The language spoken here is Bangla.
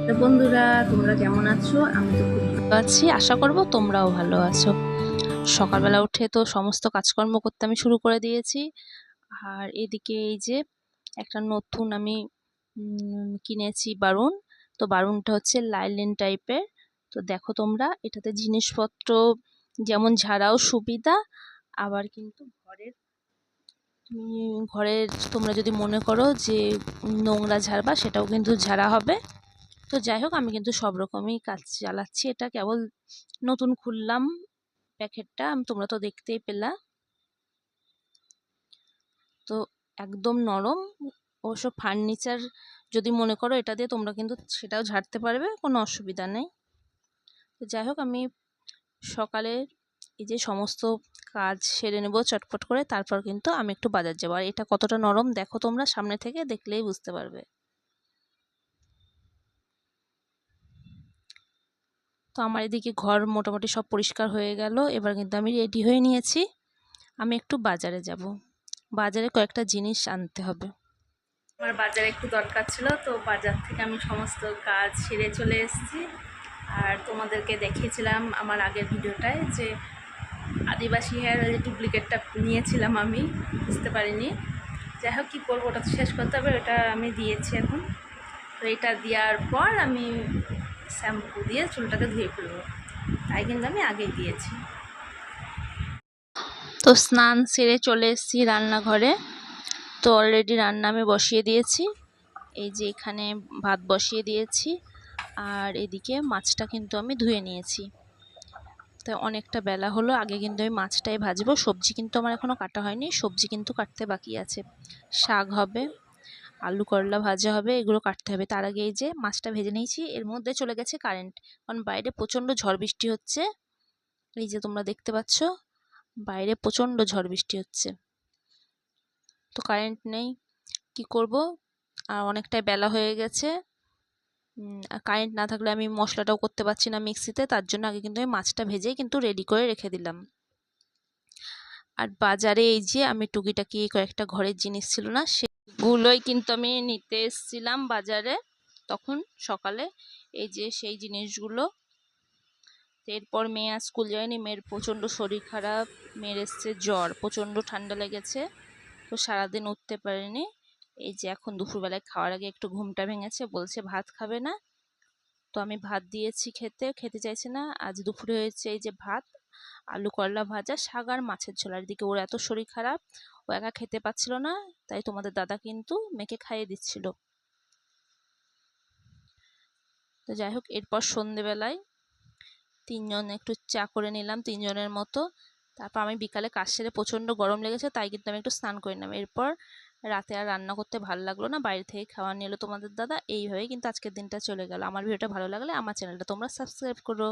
তো বন্ধুরা, তোমরা কেমন আছো? আমি তো খুব ভালো আছি, আশা করব তোমরাও ভালো আছো। সকালবেলা উঠে তো সমস্ত কাজকর্ম করতে আমি শুরু করে দিয়েছি। আর এদিকে এই যে একটা নতুন আমি কিনেছি বারুন। তো বারুনটা হচ্ছে লাইলেন টাইপের। তো দেখো তোমরা, এটাতে জিনিসপত্র যেমন ঝাড়াও সুবিধা, আবার কিন্তু ঘরের তোমরা যদি মনে করো যে নোংরা ঝাড়বা, সেটাও কিন্তু ঝাড়া হবে। তো যাই হোক, আমি কিন্তু সব রকমই কাজ চালাচ্ছি। এটা কেবল নতুন খুললাম প্যাকেটটা, তোমরা তো দেখতেই পেলা। তো একদম নরম, অবশ্য ফার্নিচার যদি মনে করো এটা দিয়ে তোমরা কিন্তু সেটাও ঝাড়তে পারবে, কোনো অসুবিধা নেই। তো যাই হোক, আমি সকালে এই যে সমস্ত কাজ সেরে নেব চটপট করে, তারপর কিন্তু আমি একটু বাজার যাবো। আর এটা কতটা নরম দেখো তোমরা, সামনে থেকে দেখলেই বুঝতে পারবে। তো আমার এদিকে ঘর মোটামুটি সব পরিষ্কার হয়ে গেল। এবার কিন্তু আমি রেডি হয়ে নিয়েছি, আমি একটু বাজারে যাব। বাজারে কয়েকটা জিনিস আনতে হবে। আমার বাজারে একটু দরকার ছিল, তো বাজার থেকে আমি সমস্ত কাজ সেরে চলে এসেছি। আর তোমাদেরকে দেখিয়েছিলাম আমার আগের ভিডিওটায় যে আদিবাসী হেয়ার অয়েলের ডুপ্লিকেটটা নিয়েছিলাম, আমি বুঝতে পারিনি। যাই হোক, কী করবো, ওটা তো শেষ করতে হবে। ওটা আমি দিয়েছি এখন। তো এটা দেওয়ার পর আমি শ্যাম্পু দিয়ে চুলটাকে ধুয়ে ফেলবো, তাই কিন্তু আমি আগেই দিয়েছি। তো স্নান সেরে চলে এসেছি রান্নাঘরে। তো অলরেডি রান্না আমি বসিয়ে দিয়েছি। এই যে এখানে ভাত বসিয়ে দিয়েছি, আর এদিকে মাছটা কিন্তু আমি ধুয়ে নিয়েছি। তো অনেকটা বেলা হলো, আগে কিন্তু আমি মাছটাই ভাজবো। সবজি কিন্তু আমার এখনও কাটা হয়নি, সবজি কিন্তু কাটতে বাকি আছে। শাক হবে, আলু করলা ভাজা হবে, এগুলো কাটতে হবে। তার আগে এই যে মাছটা ভেজে নিয়েছি। এর মধ্যে চলে গেছে কারেন্ট, কারণ বাইরে প্রচণ্ড ঝড় বৃষ্টি হচ্ছে। এই যে তোমরা দেখতে পাচ্ছ, বাইরে প্রচণ্ড ঝড় বৃষ্টি হচ্ছে। তো কারেন্ট নেই, কি করব। আর অনেকটাই বেলা হয়ে গেছে। আর কারেন্ট না থাকলে আমি মশলাটাও করতে পারছি না মিক্সিতে, তার জন্য আগে কিন্তু আমি মাছটা ভেজেই কিন্তু রেডি করে রেখে দিলাম। আর বাজারে এই যে আমি টুকিটাকি কয়েকটা ঘরের জিনিস ছিল না, সেগুলোই কিন্তু আমি নিতে এসেছিলাম বাজারে তখন সকালে। এই যে সেই জিনিসগুলো। এরপর মেয়ে আর স্কুল যায়নি, মেয়ের প্রচণ্ড শরীর খারাপ, মেয়ের এসছে জ্বর, প্রচণ্ড ঠান্ডা লেগেছে, তো সারাদিন উঠতে পারেনি। এই যে এখন দুপুরবেলায় খাওয়ার আগে একটু ঘুমটা ভেঙেছে, বলছে ভাত খাবে না। তো আমি ভাত দিয়েছি, খেতে চাইছে না। আজ দুপুরে হয়েছে এই যে ভাত, আলু করলা ভাজা, শাক আর মাছের ঝোল। আর এদিকে ওর এত শরীর খারাপ, ও একা খেতে পাচ্ছিল না, তাই তোমাদের দাদা কিন্তু মেয়েকে খাইয়ে দিচ্ছিল। তো যাই হোক, এরপর সন্ধেবেলায় তিনজন একটু চা করে নিলাম, তিনজনের মতো। তারপর আমি বিকালে কাজ সেরে, প্রচণ্ড গরম লেগেছে তাই কিন্তু আমি একটু স্নান করে নিলাম। এরপর রাতে আর রান্না করতে ভালো লাগলো না, বাইরে থেকে খাওয়া নিয়ে এলো তোমাদের দাদা। এইভাবেই কিন্তু আজকের দিনটা চলে গেল। আমার ভিডিওটা ভালো লাগলে আমার চ্যানেলটা তোমরা সাবস্ক্রাইব করো।